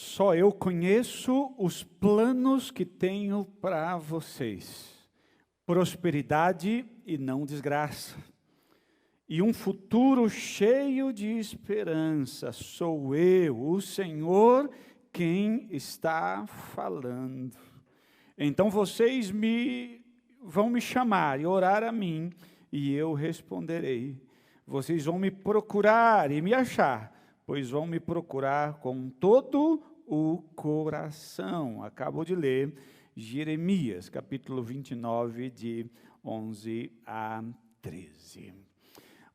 Só eu conheço os planos que tenho para vocês. Prosperidade e não desgraça. E um futuro cheio de esperança. Sou eu, o Senhor, quem está falando. Então vocês vão me chamar e orar a mim, e eu responderei. Vocês vão me procurar e me achar, pois vão me procurar com todo o coração. Acabo de ler Jeremias, capítulo 29, de 11 a 13.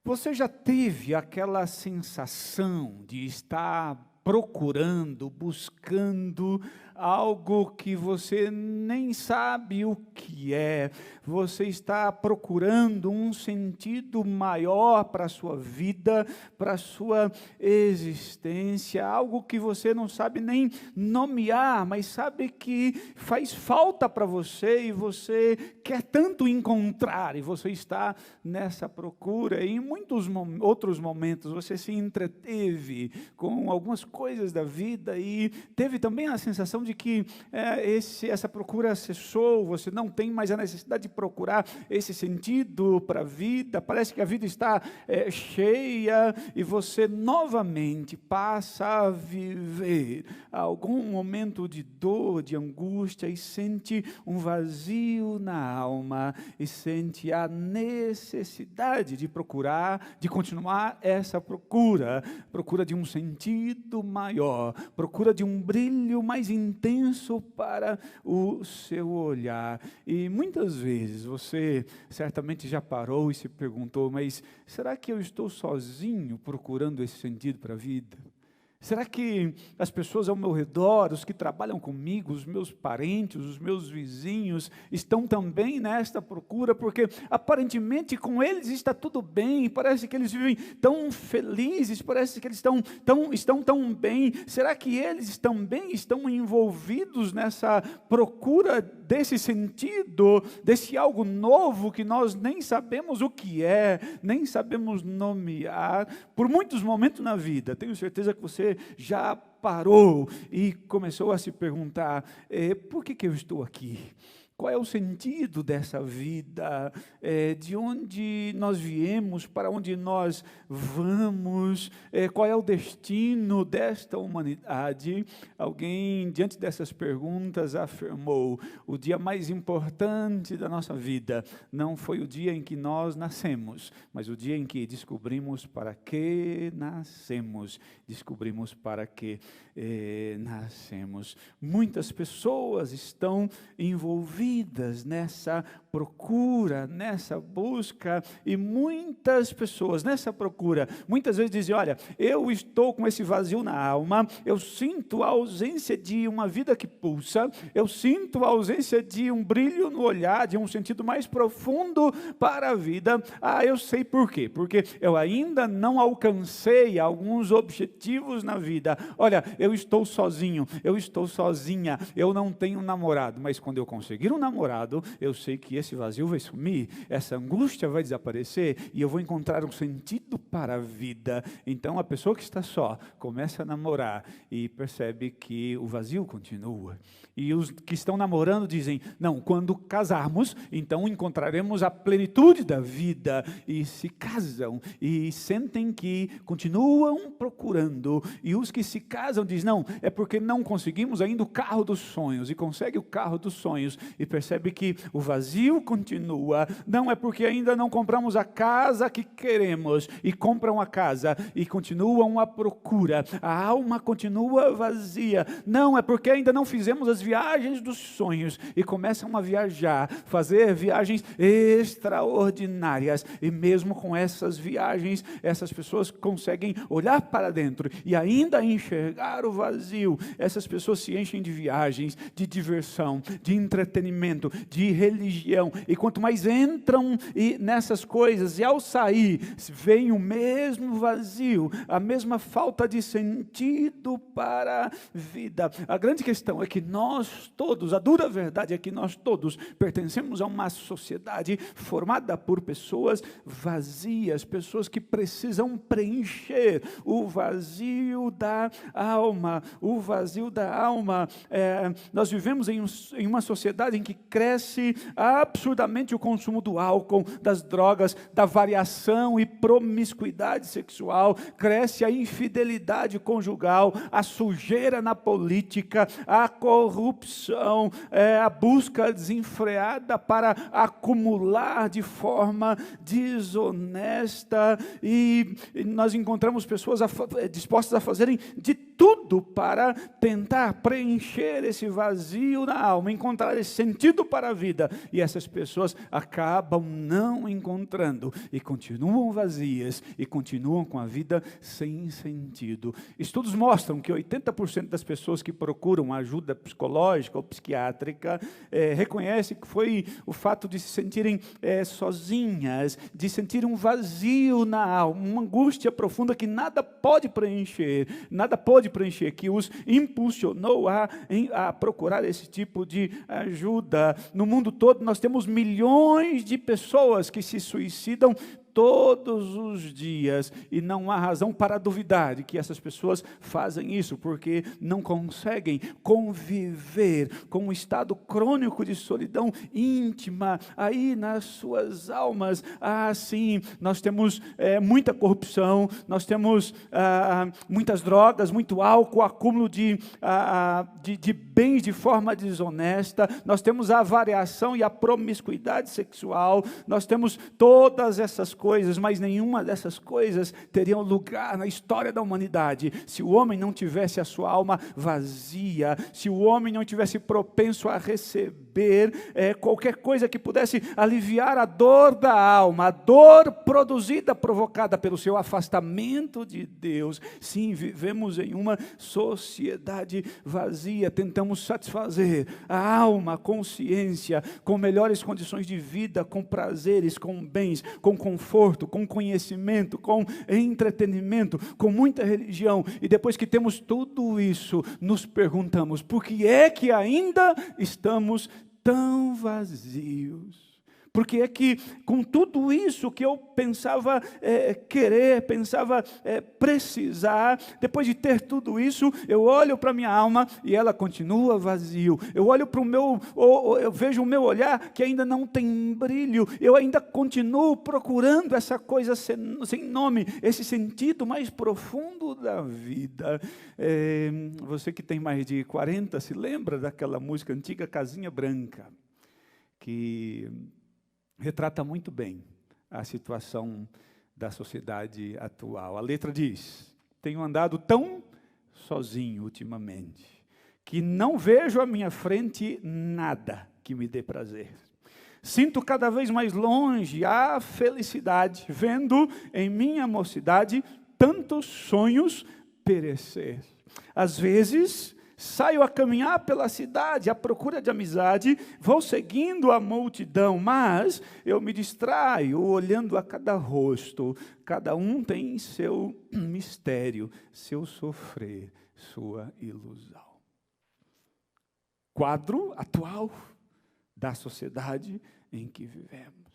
Você já teve aquela sensação de estar procurando, buscando algo que você nem sabe o que é? Você está procurando um sentido maior para a sua vida, para a sua existência, algo que você não sabe nem nomear, mas sabe que faz falta para você e você quer tanto encontrar, e você está nessa procura. E em muitos outros momentos você se entreteve com algumas coisas da vida e teve também a sensação de que essa procura cessou, você não tem mais a necessidade de procurar esse sentido para a vida, parece que a vida está cheia e você novamente passa a viver algum momento de dor, de angústia e sente um vazio na alma e sente a necessidade de procurar, de continuar essa procura de um sentido maior, procura de um brilho mais intenso para o seu olhar. E muitas vezes você certamente já parou e se perguntou, mas será que eu estou sozinho procurando esse sentido para a vida? Será que as pessoas ao meu redor, os que trabalham comigo, os meus parentes, os meus vizinhos, estão também nesta procura? Porque aparentemente com eles está tudo bem, parece que eles vivem tão felizes, parece que eles estão tão bem. Será que eles também estão envolvidos nessa procura desse sentido, desse algo novo que nós nem sabemos o que é, nem sabemos nomear? Por muitos momentos na vida, tenho certeza que você já parou e começou a se perguntar, por que eu estou aqui? Qual é o sentido dessa vida? De onde nós viemos? Para onde nós vamos? Qual é o destino desta humanidade? Alguém, diante dessas perguntas, afirmou: o dia mais importante da nossa vida não foi o dia em que nós nascemos, mas o dia em que descobrimos para que nascemos, descobrimos para que nascemos. Muitas pessoas estão envolvidas nessa procura, nessa busca, e muitas pessoas nessa procura, muitas vezes dizem, olha, eu estou com esse vazio na alma, eu sinto a ausência de uma vida que pulsa, eu sinto a ausência de um brilho no olhar, de um sentido mais profundo para a vida. Eu sei por quê, porque eu ainda não alcancei alguns objetivos na vida. Olha, eu estou sozinho, eu estou sozinha, eu não tenho namorado, mas quando eu conseguir um namorado, eu sei que esse vazio vai sumir, essa angústia vai desaparecer e eu vou encontrar um sentido para a vida. Então a pessoa que está só começa a namorar e percebe que o vazio continua. E os que estão namorando dizem, não, quando casarmos, então encontraremos a plenitude da vida, e se casam e sentem que continuam procurando. E os que se casam dizem, não, é porque não conseguimos ainda o carro dos sonhos, e consegue o carro dos sonhos e percebe que o vazio continua. Não, é porque ainda não compramos a casa que queremos, e compram a casa e continuam a procura. A alma continua vazia. Não, é porque ainda não fizemos as viagens dos sonhos e começam a viajar, fazer viagens extraordinárias, e mesmo com essas viagens, essas pessoas conseguem olhar para dentro e ainda enxergar o vazio. Essas pessoas se enchem de viagens, de diversão, de entretenimento, entretenimento, de religião, e quanto mais entram nessas coisas, e ao sair, vem o mesmo vazio, a mesma falta de sentido para a vida. A grande questão é que nós todos, a dura verdade é que nós todos pertencemos a uma sociedade formada por pessoas vazias, pessoas que precisam preencher o vazio da alma, o vazio da alma. Nós vivemos em uma sociedade em que cresce absurdamente o consumo do álcool, das drogas, da variação e promiscuidade sexual, cresce a infidelidade conjugal, a sujeira na política, a corrupção, a busca desenfreada para acumular de forma desonesta, e nós encontramos pessoas dispostas a fazerem de tudo para tentar preencher esse vazio na alma, encontrar esse sentido para a vida, e essas pessoas acabam não encontrando, e continuam vazias, e continuam com a vida sem sentido. Estudos mostram que 80% das pessoas que procuram ajuda psicológica ou psiquiátrica reconhecem que foi o fato de se sentirem sozinhas, de sentir um vazio na alma, uma angústia profunda que nada pode preencher, que os impulsionou a procurar esse tipo de ajuda. No mundo todo nós temos milhões de pessoas que se suicidam todos os dias, e não há razão para duvidar de que essas pessoas fazem isso, porque não conseguem conviver com um estado crônico de solidão íntima, aí nas suas almas. Sim, nós temos muita corrupção, nós temos muitas drogas, muito álcool, acúmulo de bens de forma desonesta, nós temos a variação e a promiscuidade sexual, nós temos todas essas coisas, mas nenhuma dessas coisas teriam lugar na história da humanidade se o homem não tivesse a sua alma vazia, se o homem não tivesse propenso a receber qualquer coisa que pudesse aliviar a dor da alma, a dor provocada pelo seu afastamento de Deus. Sim, vivemos em uma sociedade vazia, tentamos satisfazer a alma, a consciência, com melhores condições de vida, com prazeres, com bens, com conforto, com conhecimento, com entretenimento, com muita religião, e depois que temos tudo isso, nos perguntamos, por que é que ainda estamos tão vazios? Porque é que com tudo isso que eu pensava querer, pensava precisar, depois de ter tudo isso, eu olho para a minha alma e ela continua vazio. Eu olho para eu vejo o meu olhar que ainda não tem brilho. Eu ainda continuo procurando essa coisa sem nome, esse sentido mais profundo da vida. Você que tem mais de 40, se lembra daquela música antiga, Casinha Branca, que retrata muito bem a situação da sociedade atual. A letra diz: tenho andado tão sozinho ultimamente, que não vejo à minha frente nada que me dê prazer. Sinto cada vez mais longe a felicidade, vendo em minha mocidade tantos sonhos perecer. Às vezes saio a caminhar pela cidade à procura de amizade, vou seguindo a multidão, mas eu me distraio olhando a cada rosto. Cada um tem seu mistério, seu sofrer, sua ilusão. Quadro atual da sociedade em que vivemos.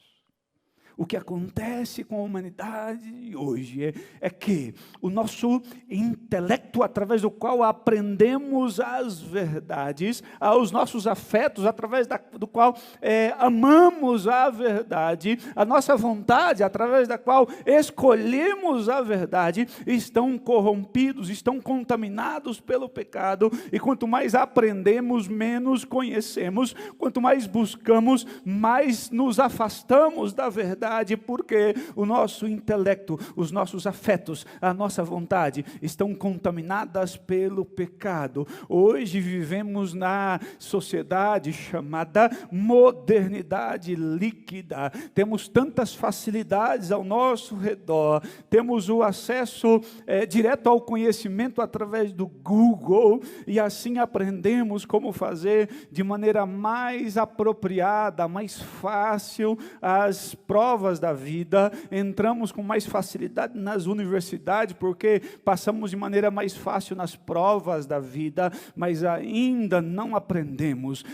O que acontece com a humanidade hoje é que o nosso intelecto, através do qual aprendemos as verdades, os nossos afetos, através do qual amamos a verdade, a nossa vontade, através da qual escolhemos a verdade, estão corrompidos, estão contaminados pelo pecado, e quanto mais aprendemos, menos conhecemos, quanto mais buscamos, mais nos afastamos da verdade. sociedade, porque o nosso intelecto, os nossos afetos, a nossa vontade estão contaminadas pelo pecado. Hoje vivemos na sociedade chamada modernidade líquida. Temos tantas facilidades ao nosso redor, temos o acesso direto ao conhecimento através do Google, e assim aprendemos como fazer de maneira mais apropriada, mais fácil as provas da vida. Entramos com mais facilidade nas universidades, porque passamos de maneira mais fácil nas provas da vida, mas ainda não aprendemos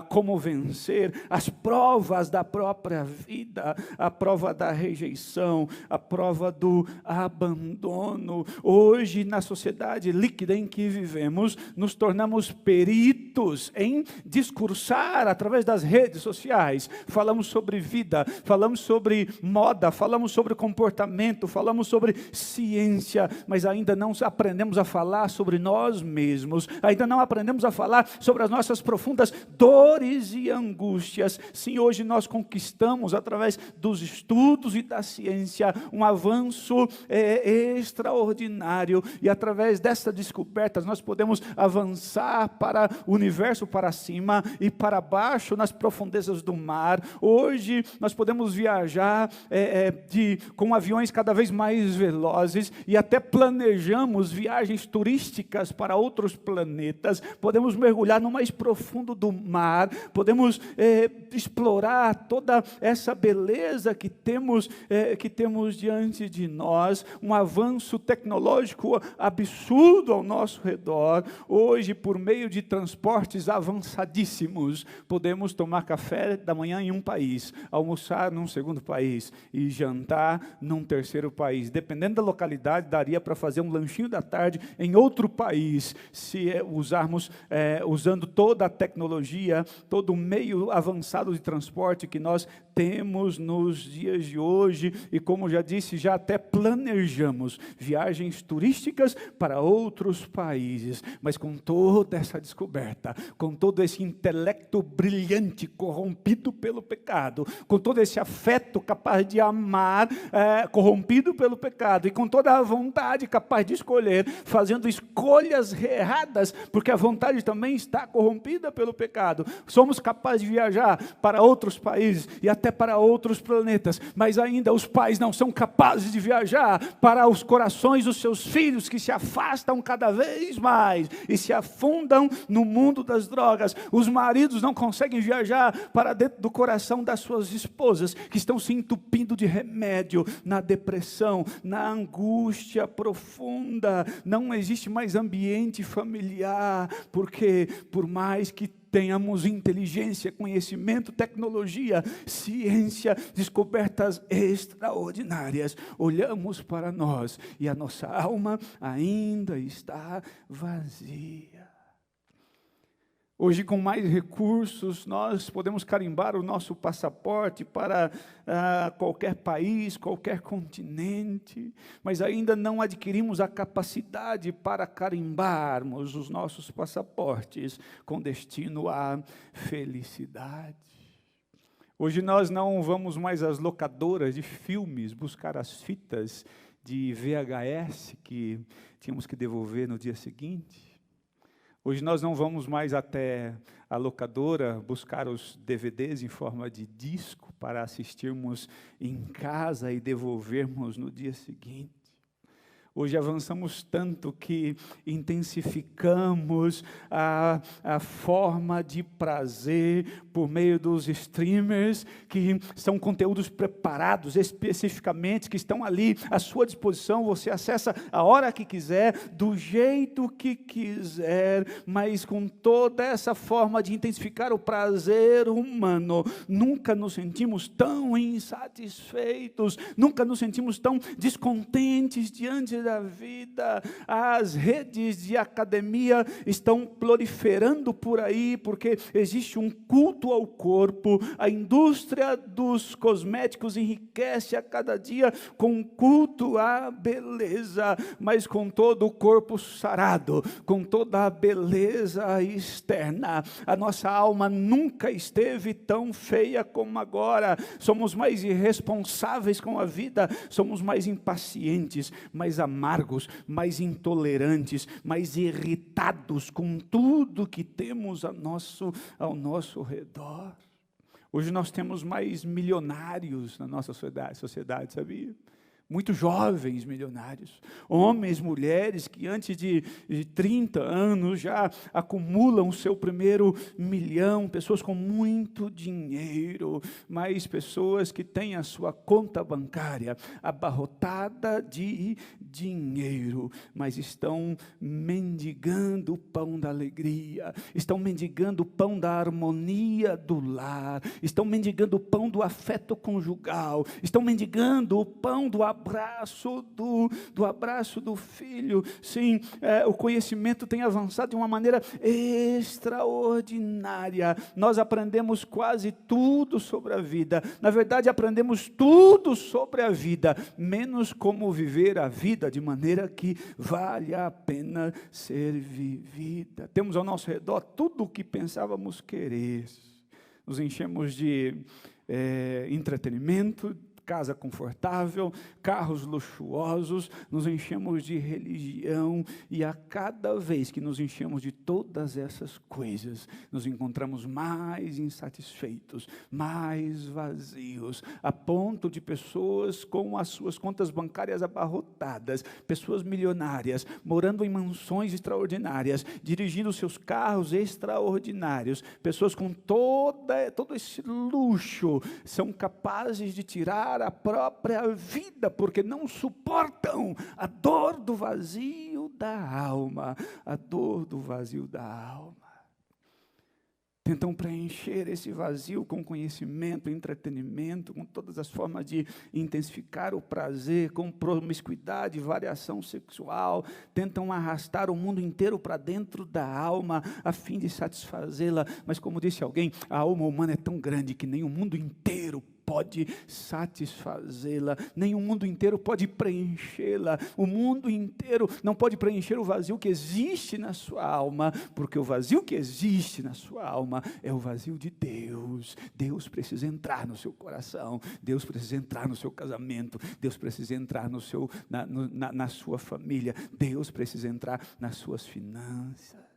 como vencer as provas da própria vida, a prova da rejeição, a prova do abandono. Hoje, na sociedade líquida em que vivemos, nos tornamos peritos em discursar através das redes sociais. Falamos sobre vida, falamos sobre moda, falamos sobre comportamento, falamos sobre ciência, mas ainda não aprendemos a falar sobre nós mesmos, ainda não aprendemos a falar sobre as nossas profundas dores e angústias. Sim, hoje nós conquistamos, através dos estudos e da ciência, um avanço extraordinário, e através dessa descoberta nós podemos avançar para o universo, para cima e para baixo, nas profundezas do mar. Hoje nós podemos viajar com aviões cada vez mais velozes, e até planejamos viagens turísticas para outros planetas. Podemos mergulhar no mais profundo do mar, podemos explorar toda essa beleza que temos diante de nós, um avanço tecnológico absurdo ao nosso redor. Hoje, por meio de transportes avançadíssimos, podemos tomar café da manhã em um país, almoçar num segundo país e jantar num terceiro país. Dependendo da localidade, daria para fazer um lanchinho da tarde em outro país, se usando toda a tecnologia, todo o meio avançado de transporte que nós temos nos dias de hoje. E como já disse, já até planejamos viagens turísticas para outros países. Mas com toda essa descoberta, com todo esse intelecto brilhante corrompido pelo pecado, com todo esse afeto capaz de amar corrompido pelo pecado, e com toda a vontade capaz de escolher, fazendo escolhas erradas, porque a vontade também está corrompida pelo pecado, somos capazes de viajar para outros países e até para outros planetas, mas ainda os pais não são capazes de viajar para os corações dos seus filhos, que se afastam cada vez mais e se afundam no mundo das drogas. Os maridos não conseguem viajar para dentro do coração das suas esposas, que estão se entupindo de remédio, na depressão, na angústia profunda. Não existe mais ambiente familiar, porque por mais que tenhamos inteligência, conhecimento, tecnologia, ciência, descobertas extraordinárias, olhamos para nós e a nossa alma ainda está vazia. Hoje, com mais recursos, nós podemos carimbar o nosso passaporte para qualquer país, qualquer continente, mas ainda não adquirimos a capacidade para carimbarmos os nossos passaportes com destino à felicidade. Hoje nós não vamos mais às locadoras de filmes buscar as fitas de VHS que tínhamos que devolver no dia seguinte. Hoje nós não vamos mais até a locadora buscar os DVDs em forma de disco para assistirmos em casa e devolvermos no dia seguinte. Hoje avançamos tanto que intensificamos a forma de prazer por meio dos streamers, que são conteúdos preparados especificamente, que estão ali à sua disposição. Você acessa a hora que quiser, do jeito que quiser, mas com toda essa forma de intensificar o prazer humano, nunca nos sentimos tão insatisfeitos, nunca nos sentimos tão descontentes diante a vida. As redes de academia estão proliferando por aí, porque existe um culto ao corpo. A indústria dos cosméticos enriquece a cada dia com culto à beleza, mas com todo o corpo sarado, com toda a beleza externa. A nossa alma nunca esteve tão feia como agora. Somos mais irresponsáveis com a vida, somos mais impacientes, mais amargos, mais intolerantes, mais irritados com tudo que temos ao nosso redor. Hoje nós temos mais milionários na nossa sociedade, sabia? Muitos jovens milionários, homens, mulheres que antes de 30 anos já acumulam o seu primeiro milhão, pessoas com muito dinheiro, mas pessoas que têm a sua conta bancária abarrotada de dinheiro, mas estão mendigando o pão da alegria, estão mendigando o pão da harmonia do lar, estão mendigando o pão do afeto conjugal, estão mendigando o pão do abraço do filho. Sim, o conhecimento tem avançado de uma maneira extraordinária. Nós aprendemos quase tudo sobre a vida. Na verdade, aprendemos tudo sobre a vida, menos como viver a vida de maneira que vale a pena ser vivida. Temos ao nosso redor tudo o que pensávamos querer. Nos enchemos de entretenimento, casa confortável, carros luxuosos, nos enchemos de religião, e a cada vez que nos enchemos de todas essas coisas, nos encontramos mais insatisfeitos, mais vazios, a ponto de pessoas com as suas contas bancárias abarrotadas, pessoas milionárias, morando em mansões extraordinárias, dirigindo seus carros extraordinários, pessoas com todo esse luxo, são capazes de tirar a própria vida, porque não suportam a dor do vazio da alma, a dor do vazio da alma. Tentam preencher esse vazio com conhecimento, entretenimento, com todas as formas de intensificar o prazer, com promiscuidade, variação sexual, tentam arrastar o mundo inteiro para dentro da alma, a fim de satisfazê-la, mas como disse alguém, a alma humana é tão grande que nem o mundo inteiro pode satisfazê-la, nem o mundo inteiro pode preenchê-la, o mundo inteiro não pode preencher o vazio que existe na sua alma, porque o vazio que existe na sua alma é o vazio de Deus. Deus precisa entrar no seu coração, Deus precisa entrar no seu casamento, Deus precisa entrar na sua família, Deus precisa entrar nas suas finanças.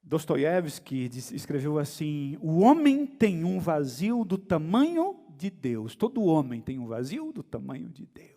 Dostoiévski escreveu assim: o homem tem um vazio do tamanho de Deus. Todo homem tem um vazio do tamanho de Deus.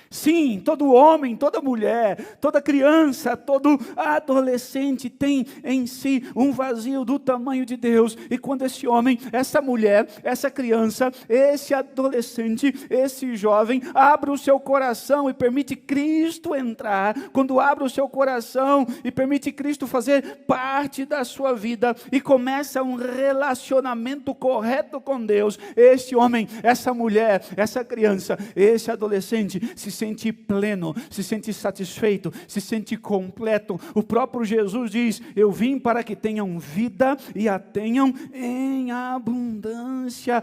Sim, todo homem, toda mulher, toda criança, todo adolescente tem em si um vazio do tamanho de Deus. E quando esse homem, essa mulher, essa criança, esse adolescente, esse jovem, abre o seu coração e permite Cristo entrar, quando abre o seu coração e permite Cristo fazer parte da sua vida e começa um relacionamento correto com Deus, esse homem, essa mulher, essa criança, esse adolescente se sente pleno, se sente satisfeito, se sente completo. O próprio Jesus diz: eu vim para que tenham vida e a tenham em abundância,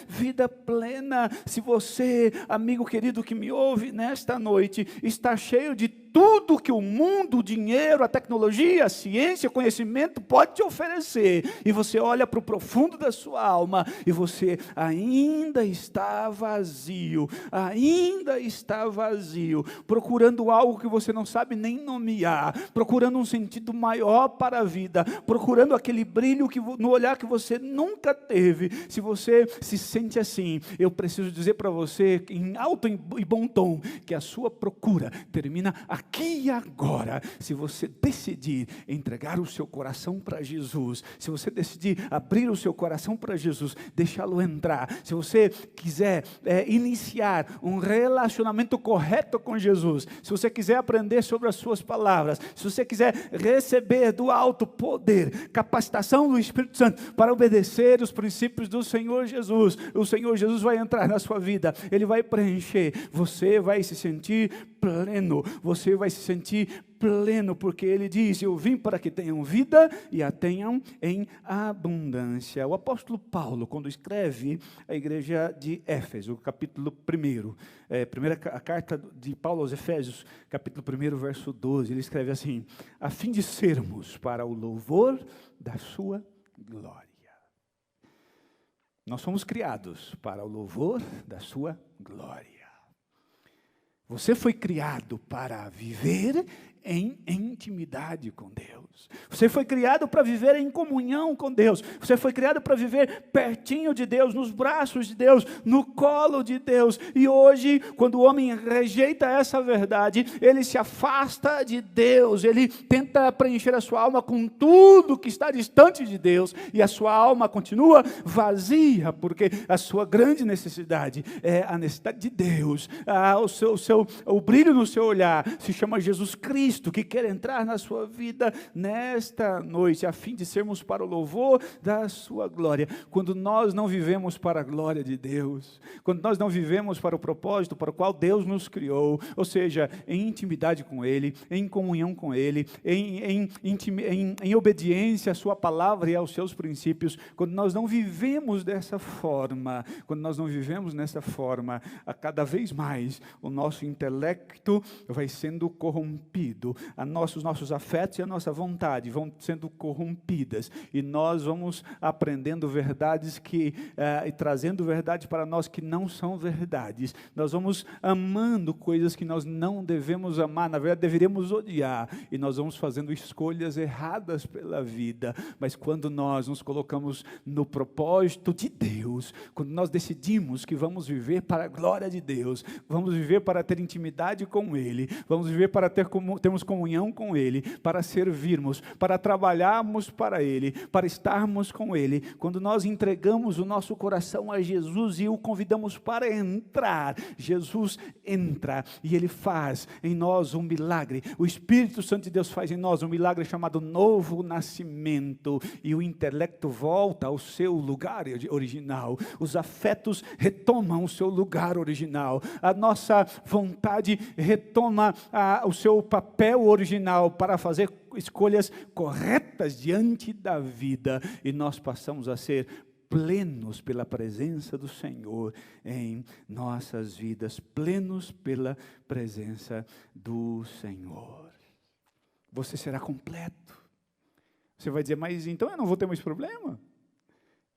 vida plena. Se você, amigo querido que me ouve nesta noite, está cheio de tudo que o mundo, o dinheiro, a tecnologia, a ciência, o conhecimento pode te oferecer, e você olha para o profundo da sua alma, e você ainda está vazio, procurando algo que você não sabe nem nomear, procurando um sentido maior para a vida, procurando aquele brilho no olhar que você nunca teve. Se você se sente assim, eu preciso dizer para você, em alto e bom tom, que a sua procura termina aqui aqui e agora, se você decidir entregar o seu coração para Jesus, se você decidir abrir o seu coração para Jesus, deixá-lo entrar, se você quiser iniciar um relacionamento correto com Jesus, se você quiser aprender sobre as suas palavras, se você quiser receber do alto poder, capacitação do Espírito Santo para obedecer os princípios do Senhor Jesus, o Senhor Jesus vai entrar na sua vida, Ele vai preencher, você vai se sentir pleno, você vai se sentir pleno, porque Ele diz, eu vim para que tenham vida e a tenham em abundância. O apóstolo Paulo, quando escreve a igreja de Éfeso, capítulo 1, a carta de Paulo aos Efésios, capítulo 1, verso 12, ele escreve assim, a fim de sermos para o louvor da sua glória. Nós somos criados para o louvor da sua glória. Você foi criado para viver em intimidade com Deus. Você foi criado para viver em comunhão com Deus. Você foi criado para viver pertinho de Deus, nos braços de Deus, no colo de Deus. E hoje, quando o homem rejeita essa verdade, ele se afasta de Deus, ele tenta preencher a sua alma com tudo que está distante de Deus, e a sua alma continua vazia, porque a sua grande necessidade é a necessidade de Deus. O brilho no seu olhar se chama Jesus Cristo, que quer entrar na sua vida nesta noite, a fim de sermos para o louvor da sua glória. Quando nós não vivemos para a glória de Deus, quando nós não vivemos para o propósito para o qual Deus nos criou, ou seja, em intimidade com Ele, em comunhão com Ele, em obediência à sua palavra e aos seus princípios, quando nós não vivemos dessa forma, a cada vez mais o nosso intelecto vai sendo corrompido, os nossos afetos e a nossa vontade vão sendo corrompidas, e nós vamos aprendendo verdades e trazendo verdades para nós que não são verdades. Nós vamos amando coisas que nós não devemos amar, na verdade deveríamos odiar, e nós vamos fazendo escolhas erradas pela vida. Mas quando nós nos colocamos no propósito de Deus, quando nós decidimos que vamos viver para a glória de Deus, vamos viver para ter intimidade com Ele, vamos viver para termos comunhão com Ele, para servirmos, para trabalharmos para Ele, para estarmos com Ele, quando nós entregamos o nosso coração a Jesus e o convidamos para entrar, Jesus entra e Ele faz em nós um milagre. O Espírito Santo de Deus faz em nós um milagre chamado novo nascimento, e o intelecto volta ao seu lugar original, os afetos retomam o seu lugar original, a nossa vontade retoma o seu papel original para fazer escolhas corretas diante da vida, e nós passamos a ser plenos pela presença do Senhor em nossas vidas, plenos pela presença do Senhor. Você será completo. Você vai dizer, mas então eu não vou ter mais problema?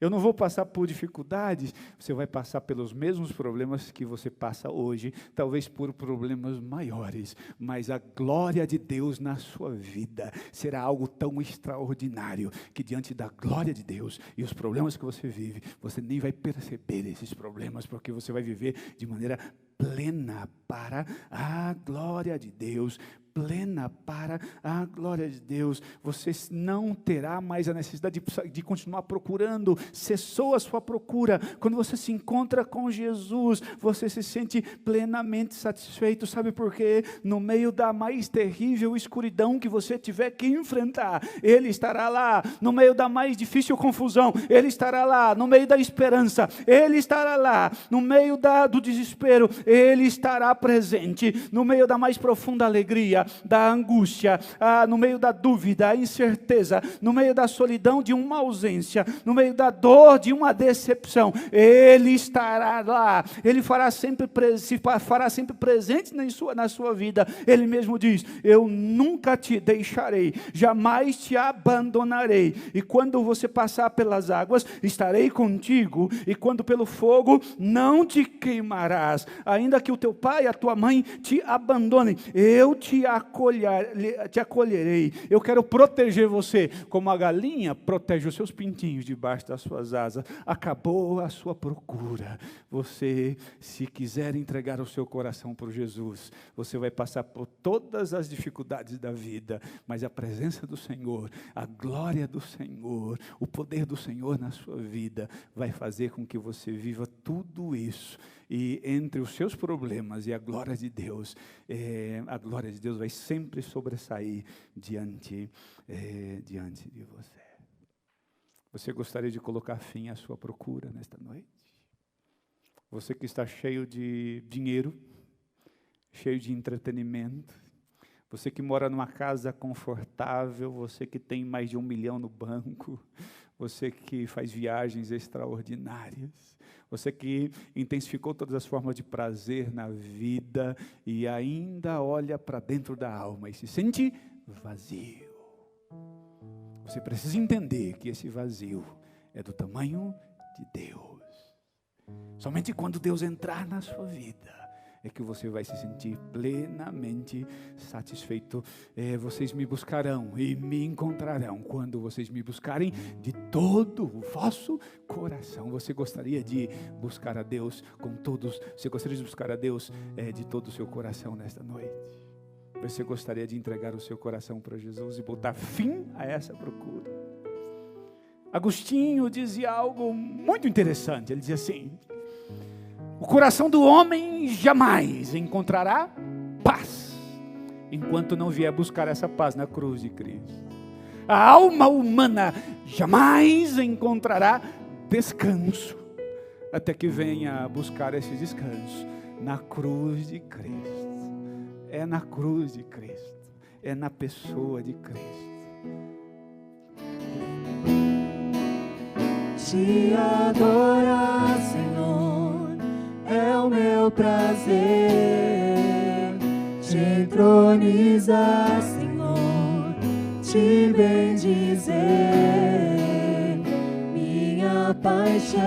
Eu não vou passar por dificuldades? Você vai passar pelos mesmos problemas que você passa hoje, talvez por problemas maiores, mas a glória de Deus na sua vida será algo tão extraordinário, que diante da glória de Deus e os problemas que você vive, você nem vai perceber esses problemas, porque você vai viver de maneira plena para a glória de Deus, plena para a glória de Deus. Você não terá mais a necessidade de continuar procurando, cessou a sua procura. Quando você se encontra com Jesus, você se sente plenamente satisfeito. Sabe por quê? No meio da mais terrível escuridão que você tiver que enfrentar, Ele estará lá. No meio da mais difícil confusão, Ele estará lá. No meio da esperança, Ele estará lá. No meio do desespero, Ele estará presente. No meio da mais profunda alegria, da angústia, no meio da dúvida, a incerteza, no meio da solidão de uma ausência, no meio da dor de uma decepção, Ele estará lá. Ele se fará sempre presente na sua vida. Ele mesmo diz, eu nunca te deixarei, jamais te abandonarei, e quando você passar pelas águas, estarei contigo, e quando pelo fogo, não te queimarás. ainda que o teu pai e a tua mãe te abandonem, eu te acolherei. Eu quero proteger você, como a galinha protege os seus pintinhos debaixo das suas asas. Acabou a sua procura. Você, se quiser entregar o seu coração para Jesus, você vai passar por todas as dificuldades da vida, mas a presença do Senhor, a glória do Senhor, o poder do Senhor na sua vida, vai fazer com que você viva tudo isso. E entre os seus problemas e a glória de Deus vai sempre sobressair diante de você. Você gostaria de colocar fim à sua procura nesta noite? Você que está cheio de dinheiro, cheio de entretenimento, você que mora numa casa confortável, você que tem mais de 1 milhão no banco, você que faz viagens extraordinárias, você que intensificou todas as formas de prazer na vida e ainda olha para dentro da alma e se sente vazio. Você precisa entender que esse vazio é do tamanho de Deus. Somente quando Deus entrar na sua vida é que você vai se sentir plenamente satisfeito. Vocês me buscarão e me encontrarão quando vocês me buscarem de todo o vosso coração. Você gostaria de buscar a Deus você gostaria de buscar a Deus de todo o seu coração nesta noite? Você gostaria de entregar o seu coração para Jesus e botar fim a essa procura? Agostinho dizia algo muito interessante. Ele dizia assim: o coração do homem jamais encontrará paz, enquanto não vier buscar essa paz na cruz de Cristo. A alma humana jamais encontrará descanso, até que venha buscar esse descanso na cruz de Cristo. É na cruz de Cristo, é na pessoa de Cristo. Te adorar, Senhor, é o meu prazer. Te entronizar, Senhor, te bendizer. Minha paixão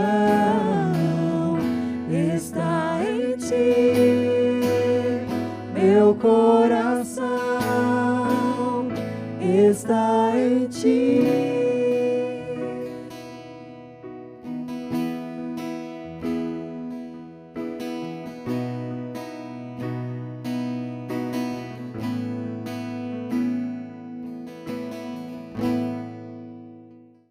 está em ti. Meu coração está em ti.